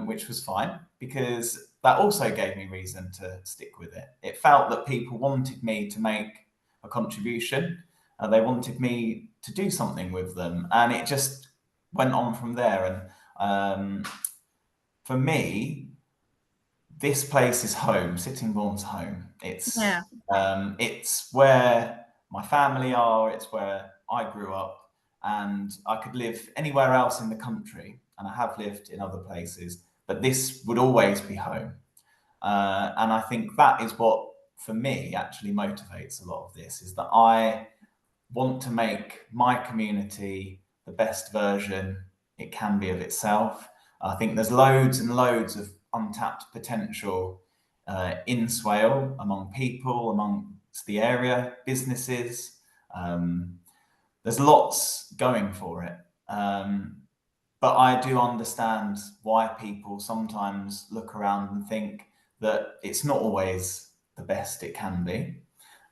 Speaker 3: which was fine because that also gave me reason to stick with it. It felt that people wanted me to make a contribution. They wanted me to do something with them, and it just went on from there. And for me, this place is home. Sittingbourne's home. It's where my family are. It's where I grew up, and I could live anywhere else in the country, and I have lived in other places, but this would always be home. And I think that is what, for me, actually motivates a lot of this, is that I want to make my community the best version it can be of itself. I think there's loads and loads of untapped potential in Swale, among people, amongst the area, businesses. There's lots going for it. But I do understand why people sometimes look around and think that it's not always the best it can be.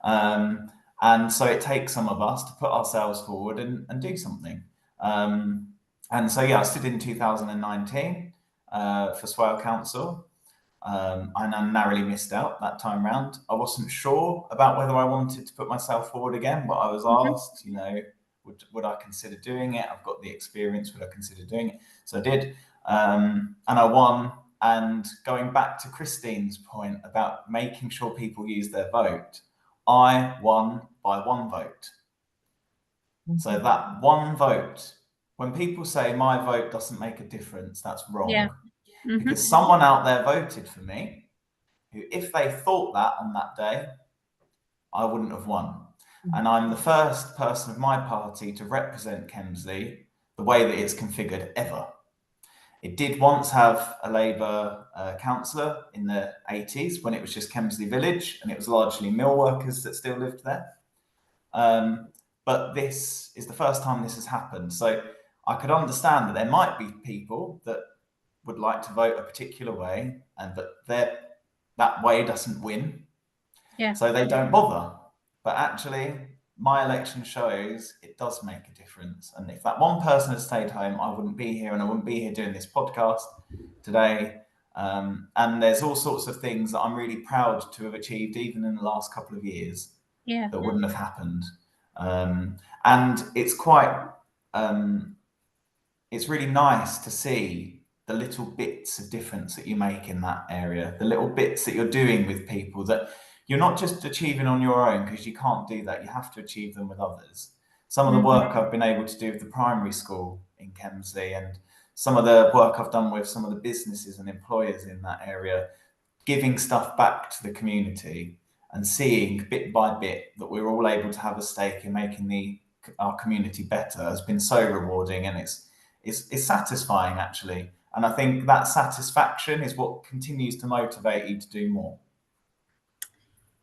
Speaker 3: And so it takes some of us to put ourselves forward and do something. And so, yeah, I stood in 2019 for Swale Council. And I narrowly missed out that time round. I wasn't sure about whether I wanted to put myself forward again, but I was asked, you know, would I consider doing it? I've got the experience, would I consider doing it? So I did, and I won. And going back to Christine's point about making sure people use their vote, I won by 1 vote. So that 1 vote, when people say my vote doesn't make a difference, that's wrong.
Speaker 1: Yeah.
Speaker 3: Because someone out there voted for me, who, if they thought that on that day, I wouldn't have won. And I'm the first person of my party to represent Kemsley the way that it's configured ever. It did once have a Labour councillor in the 80s when it was just Kemsley Village, and it was largely mill workers that still lived there. But this is the first time this has happened. So I could understand that there might be people that would like to vote a particular way, but that way doesn't win.
Speaker 1: Yeah.
Speaker 3: So they don't bother. But actually, my election shows it does make a difference. And if that one person had stayed home, I wouldn't be here, and I wouldn't be here doing this podcast today. And there's all sorts of things that I'm really proud to have achieved, even in the last couple of years, that wouldn't have happened. And it's quite, it's really nice to see the little bits of difference that you make in that area, the little bits that you're doing with people that you're not just achieving on your own, because you can't do that. You have to achieve them with others. Some of the work I've been able to do with the primary school in Kemsley, and some of the work I've done with some of the businesses and employers in that area, giving stuff back to the community and seeing bit by bit that we're all able to have a stake in making our community better has been so rewarding, and it's satisfying, actually. And I think that satisfaction is what continues to motivate you to do more.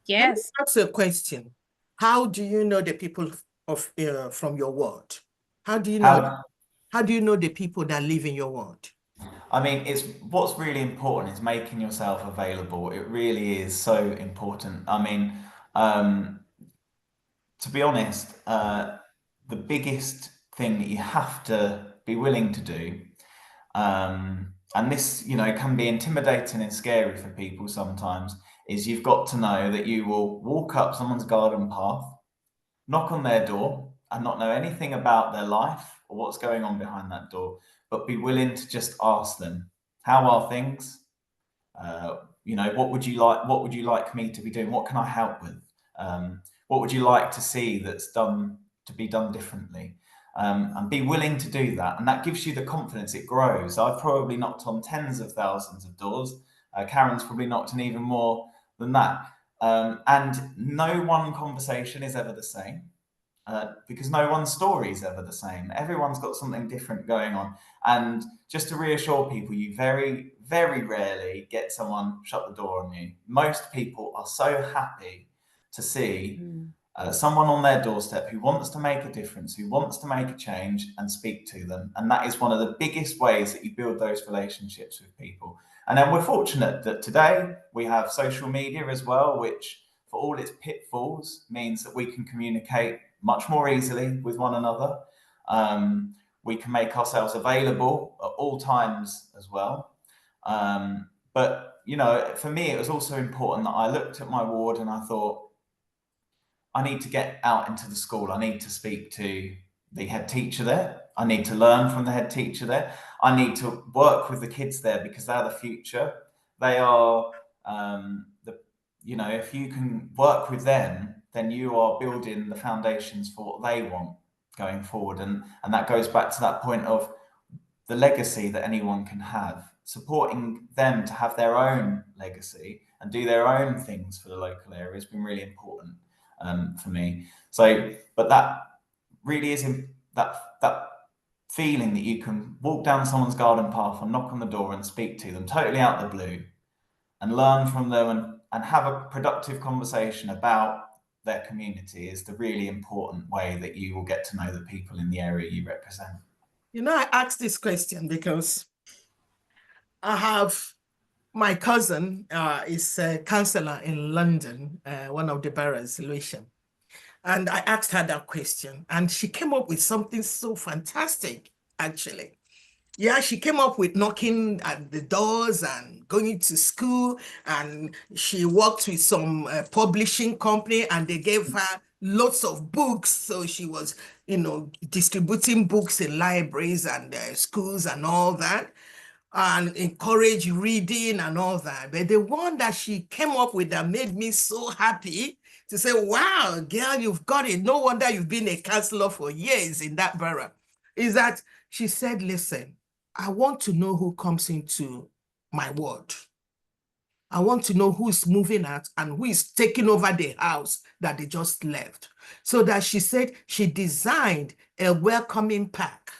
Speaker 1: Yes.
Speaker 2: That's a question. How do you know the people of from your ward? How do you know the people that live in your ward?
Speaker 3: I mean, what's really important is making yourself available. It really is so important. I mean, to be honest, the biggest thing that you have to be willing to do, and this, you know, can be intimidating and scary for people sometimes, is you've got to know that you will walk up someone's garden path, knock on their door, and not know anything about their life or what's going on behind that door, but be willing to just ask them, how are things? You know, what would you like me to be doing? What can I help with? What would you like to see that's to be done differently? And be willing to do that. And that gives you the confidence. It grows. I've probably knocked on tens of thousands of doors. Karen's probably knocked on even more than that. And no one conversation is ever the same, because no one's story is ever the same. Everyone's got something different going on. And just to reassure people, you very, very rarely get someone shut the door on you. Most people are so happy to see someone on their doorstep who wants to make a difference, who wants to make a change, and speak to them. And that is one of the biggest ways that you build those relationships with people. And then we're fortunate that today we have social media as well, which, for all its pitfalls, means that we can communicate much more easily with one another. We can make ourselves available at all times as well. But, you know, for me, it was also important that I looked at my ward and I thought, I need to get out into the school. I need to speak to the head teacher there. I need to learn from the head teacher there. I need to work with the kids there, because they're the future. They are you know, if you can work with them, then you are building the foundations for what they want going forward. And that goes back to that point of the legacy that anyone can have, supporting them to have their own legacy and do their own things for the local area has been really important for me. So, but that really is that feeling that you can walk down someone's garden path and knock on the door and speak to them totally out the blue and learn from them and have a productive conversation about their community is the really important way that you will get to know the people in the area you represent. You
Speaker 2: know, I asked this question because I have my cousin is a councillor in London, one of the boroughs, Lewisham. And I asked her that question, and she came up with something so fantastic, actually. Yeah, she came up with knocking at the doors and going to school, and she worked with some publishing company, and they gave her lots of books. So she was, distributing books in libraries and schools and all that, and encourage reading and all that. But the one that she came up with that made me so happy to say, wow, girl, you've got it. No wonder you've been a councillor for years in that borough, is that she said, listen, I want to know who comes into my ward. I want to know who is moving out and who is taking over the house that they just left. So that she said she designed a welcoming pack.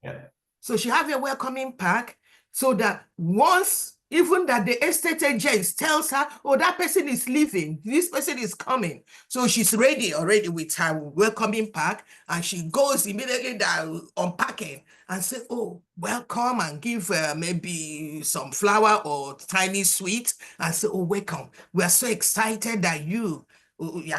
Speaker 3: Yeah.
Speaker 2: So she have a welcoming pack so that once, even that the estate agent tells her, oh, that person is leaving, this person is coming. So she's ready already with her welcoming pack, and she goes immediately down unpacking and say, oh, welcome, and give maybe some flower or tiny sweet and say, oh, welcome. We are so excited that you're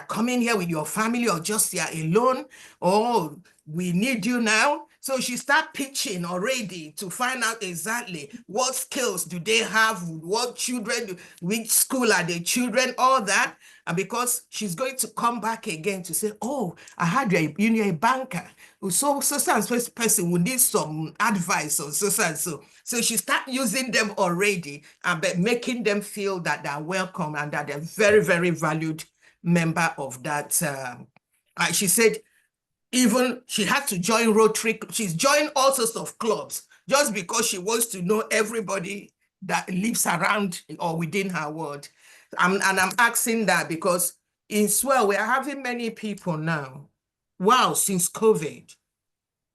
Speaker 2: coming here with your family, or just you're alone. Oh, we need you now. So she start pitching already to find out exactly what skills do they have, what children, which school are the children, all that. And because she's going to come back again to say, oh, I heard you're a banker. So and person will need some advice on so and so. So she start using them already, but making them feel that they're welcome and that they're very, very valued member of that. She said, even she had to join Rotary. She's joined all sorts of clubs just because she wants to know everybody that lives around or within her ward. And I'm asking that because in Swell, we are having many people now. Wow, since COVID,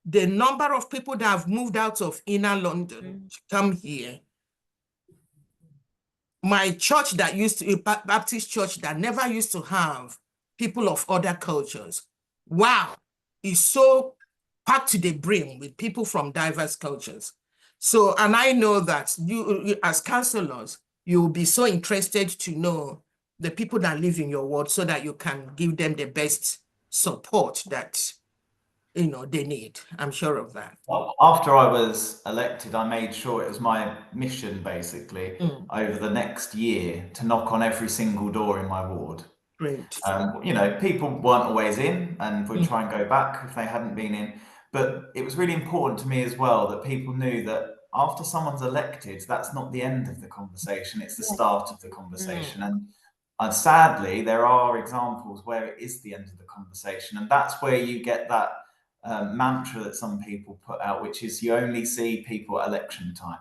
Speaker 2: the number of people that have moved out of inner London to come here. My church that used to, Baptist church that never used to have people of other cultures. Wow. Is so packed to the brim with people from diverse cultures. So, and I know that you as councillors, you will be so interested to know the people that live in your ward so that you can give them the best support that, they need. I'm sure of that.
Speaker 3: Well, after I was elected, I made sure it was my mission, basically, over the next year to knock on every single door in my ward.
Speaker 2: Great.
Speaker 3: People weren't always in and would try and go back if they hadn't been in. But it was really important to me as well that people knew that after someone's elected, that's not the end of the conversation, it's the start of the conversation. And sadly, there are examples where it is the end of the conversation. And that's where you get that mantra that some people put out, which is you only see people at election time.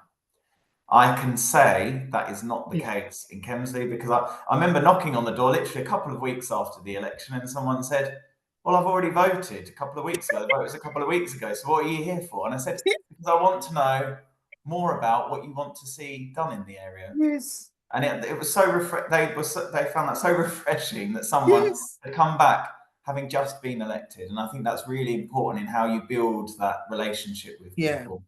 Speaker 3: I can say that is not the case in Kemsley, because I remember knocking on the door literally a couple of weeks after the election, and someone said, well, I've already voted a couple of weeks ago. The vote was a couple of weeks ago. So what are you here for? And I said, because I want to know more about what you want to see done in the area.
Speaker 2: Yes.
Speaker 3: And it was so they found that so refreshing that someone had come back having just been elected. And I think that's really important in how you build that relationship with people.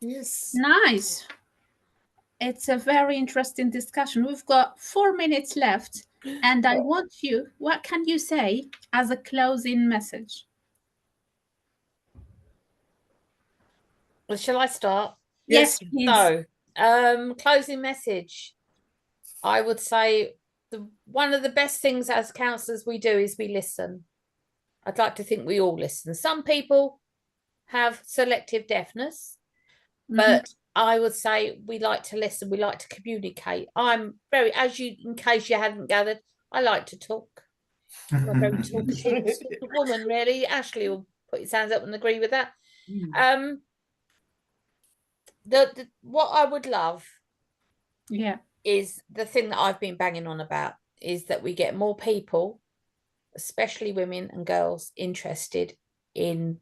Speaker 2: Yes.
Speaker 1: Nice. It's a very interesting discussion. We've got 4 minutes left, and I want you, what can you say as a closing message?
Speaker 4: Well, shall I start?
Speaker 1: Yes, please.
Speaker 4: So, closing message. I would say one of the best things as councillors we do is we listen. I'd like to think we all listen. Some people have selective deafness, but I would say we like to listen, we like to communicate. I'm very, in case you hadn't gathered, I like to talk. I'm a very talkative sort of woman, really. Ashley will put his hands up and agree with that. What I would love is the thing that I've been banging on about, is that we get more people, especially women and girls, interested in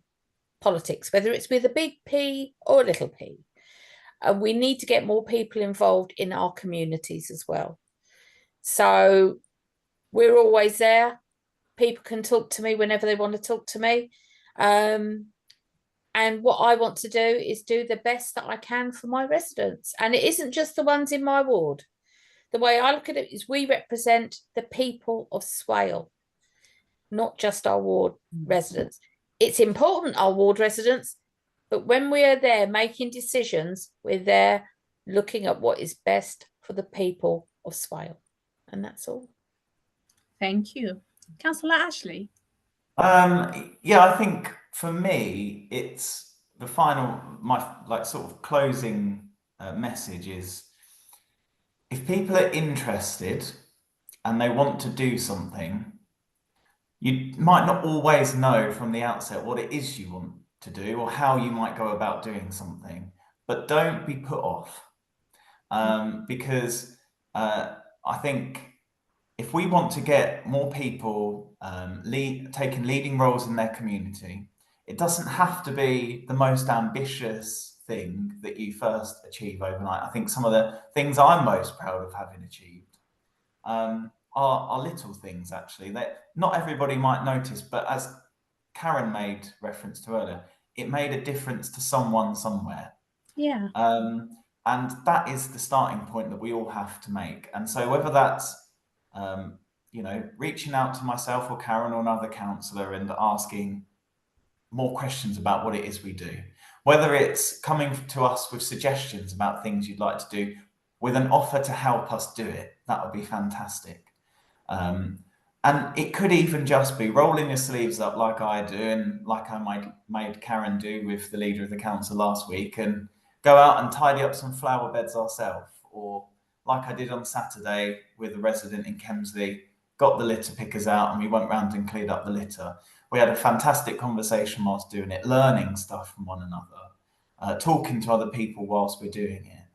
Speaker 4: politics, whether it's with a big P or a little p. And we need to get more people involved in our communities as well. So we're always there. People can talk to me whenever they want to talk to me. And And what I want to do is do the best that I can for my residents. And it isn't just the ones in my ward. The way I look at it is we represent the people of Swale, not just our ward residents. It's important, our ward residents, but when we are there making decisions, we're there looking at what is best for the people of Swale. And that's all.
Speaker 1: Thank you. Councillor Ashley.
Speaker 3: Yeah, I think for me, it's the final, my like sort of closing message is, if people are interested and they want to do something, you might not always know from the outset what it is you want to do or how you might go about doing something, but don't be put off. Because I think if we want to get more people taking leading roles in their community, it doesn't have to be the most ambitious thing that you first achieve overnight. I think some of the things I'm most proud of having achieved are little things, actually, that not everybody might notice, but as Karen made reference to earlier, it made a difference to someone somewhere.
Speaker 1: Yeah.
Speaker 3: And that is the starting point that we all have to make. And so whether that's you know, reaching out to myself or Karen or another councillor and asking more questions about what it is we do, whether it's coming to us with suggestions about things you'd like to do with an offer to help us do it, that would be fantastic. And it could even just be rolling your sleeves up like I do and like I made Karen do with the leader of the council last week, and go out and tidy up some flower beds ourselves, or like I did on Saturday with a resident in Kemsley, got the litter pickers out and we went round and cleared up the litter. We had a fantastic conversation whilst doing it, learning stuff from one another, talking to other people whilst we're doing it.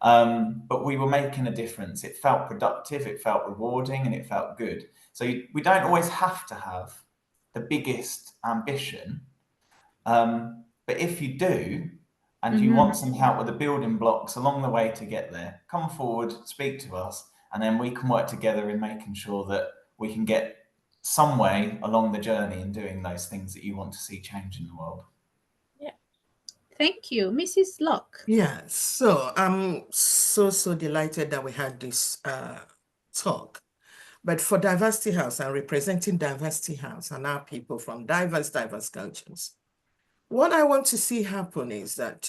Speaker 3: But we were making a difference. It felt productive, it felt rewarding, and it felt good. So we don't always have to have the biggest ambition, but if you do, and you want some help with the building blocks along the way to get there, come forward, speak to us, and then we can work together in making sure that we can get some way along the journey in doing those things that you want to see change in the world.
Speaker 4: Yeah.
Speaker 1: Thank you. Mrs. Locke.
Speaker 2: Yeah, so I'm so delighted that we had this talk. But for Diversity House and representing Diversity House and our people from diverse cultures, what I want to see happen is that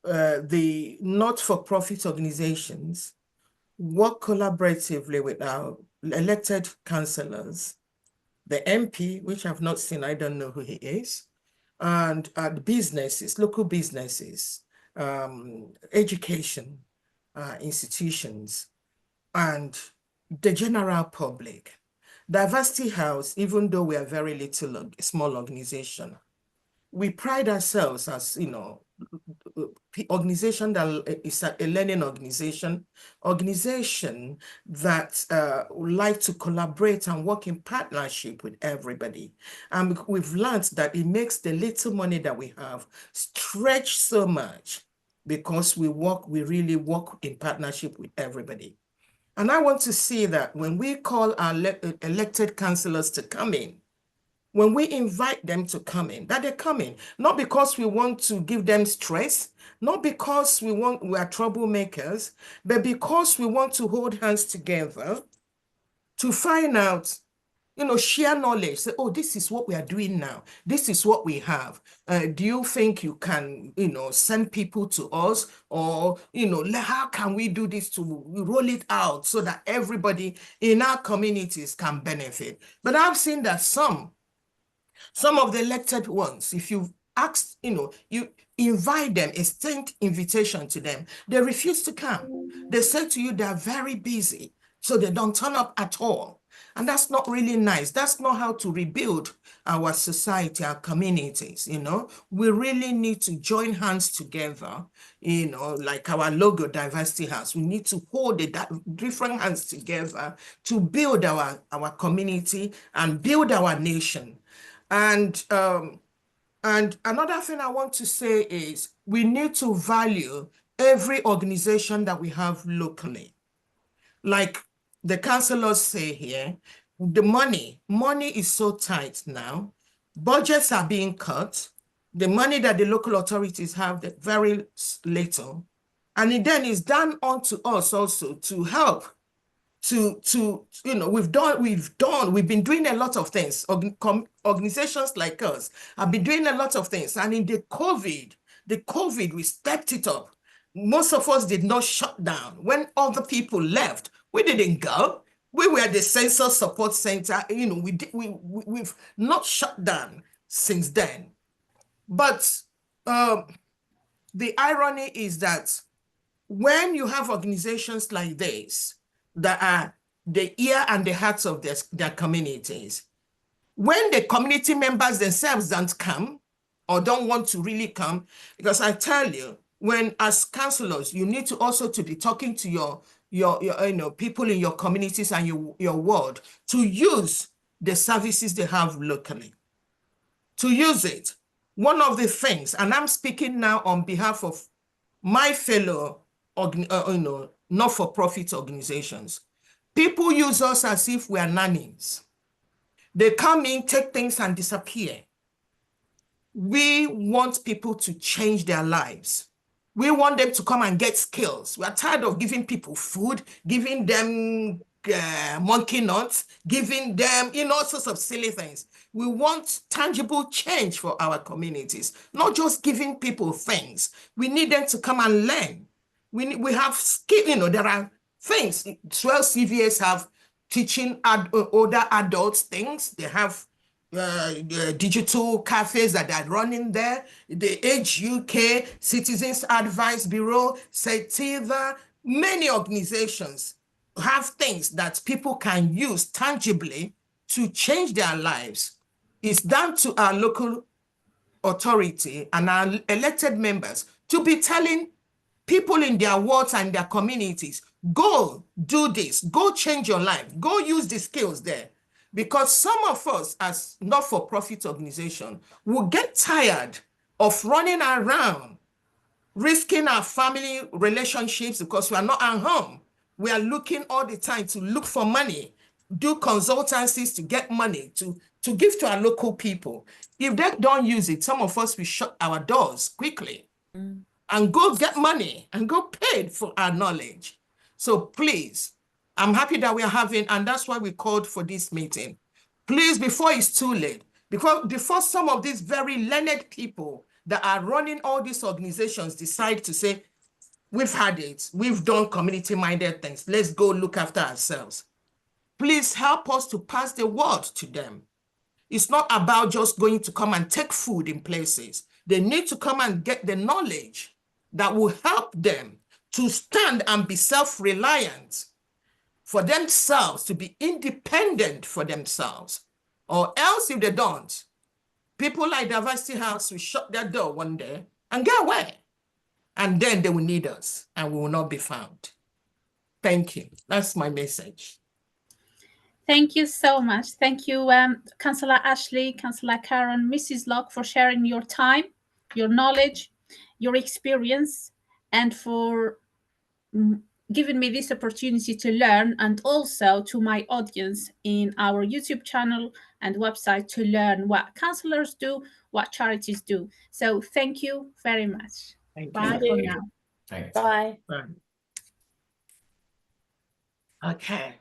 Speaker 2: the not-for-profit organizations work collaboratively with our elected councillors, the MP, which I've not seen, I don't know who he is, and the businesses, local businesses, education institutions, and the general public. Diversity House, even though we are very little, small organization, we pride ourselves as, you know, organization that is a learning organization that would like to collaborate and work in partnership with everybody. And we've learned that it makes the little money that we have stretch so much because we really work in partnership with everybody. And I want to see that when we call our elected councillors to come in, when we invite them to come in, that they come in, not because we want to give them stress, not because we are troublemakers, but because we want to hold hands together to find out, you know, share knowledge, say, oh, this is what we are doing now. This is what we have. Do you think you can, you know, send people to us? Or, you know, how can we do this to roll it out so that everybody in our communities can benefit? But I've seen that some of the elected ones, if you ask, you know, you invite them, extend invitation to them, they refuse to come. They say to you, they're very busy, so they don't turn up at all. And that's not really nice. That's not how to rebuild our society, our communities, you know. We really need to join hands together, you know, like our logo, Diversity House. We need to hold different hands together to build our community and build our nation. And another thing I want to say is we need to value every organization that we have locally. Like the councillors say here, the money is so tight now. Budgets are being cut. The money that the local authorities have, they're very little. And it then is done onto us also to help to you know, we've been doing a lot of things. Organizations like us have been doing a lot of things. And in the COVID, we stepped it up. Most of us did not shut down. When other people left, we didn't go. We were the census support center. You know, we've not shut down since then. But the irony is that when you have organizations like this that are the ear and the hearts of their communities, when the community members themselves don't come or don't want to really come, because I tell you, when as councillors, you need to also to be talking to your you know, people in your communities and your ward to use the services they have locally. To use it. One of the things, and I'm speaking now on behalf of my fellow you know, not-for-profit organizations, people use us as if we are nannies. They come in, take things and disappear. We want people to change their lives. We want them to come and get skills. We are tired of giving people food, giving them monkey nuts, giving them, you know, all sorts of silly things. We want tangible change for our communities, not just giving people things. We need them to come and learn. We have skill, you know, there are things. 12 CVAs have teaching older adults things. They have digital cafes that are running there. The Age UK, Citizens Advice Bureau, CETIVA, many organizations have things that people can use tangibly to change their lives. It's down to our local authority and our elected members to be telling people in their wards and their communities, go do this, go change your life, go use the skills there. Because some of us as not-for-profit organization will get tired of running around, risking our family relationships because we are not at home. We are looking all the time to look for money, do consultancies to get money, to give to our local people. If they don't use it, some of us will shut our doors quickly and go get money and go paid for our knowledge. So please, I'm happy that we are having, and that's why we called for this meeting. Please, before it's too late, because before some of these very learned people that are running all these organizations decide to say, we've had it, we've done community-minded things, let's go look after ourselves. Please help us to pass the word to them. It's not about just going to come and take food in places. They need to come and get the knowledge that will help them to stand and be self-reliant for themselves, to be independent for themselves. Or else if they don't, people like Diversity House will shut their door one day and get away. And then they will need us and we will not be found. Thank you. That's my message.
Speaker 1: Thank you so much. Thank you, Councillor Ashley, Councillor Karen, Mrs. Locke, for sharing your time, your knowledge, your experience, and for giving me this opportunity to learn, and also to my audience in our YouTube channel and website to learn what councillors do, what charities do. So thank you very much. Bye for now.
Speaker 3: Thanks.
Speaker 4: Bye.
Speaker 2: Okay.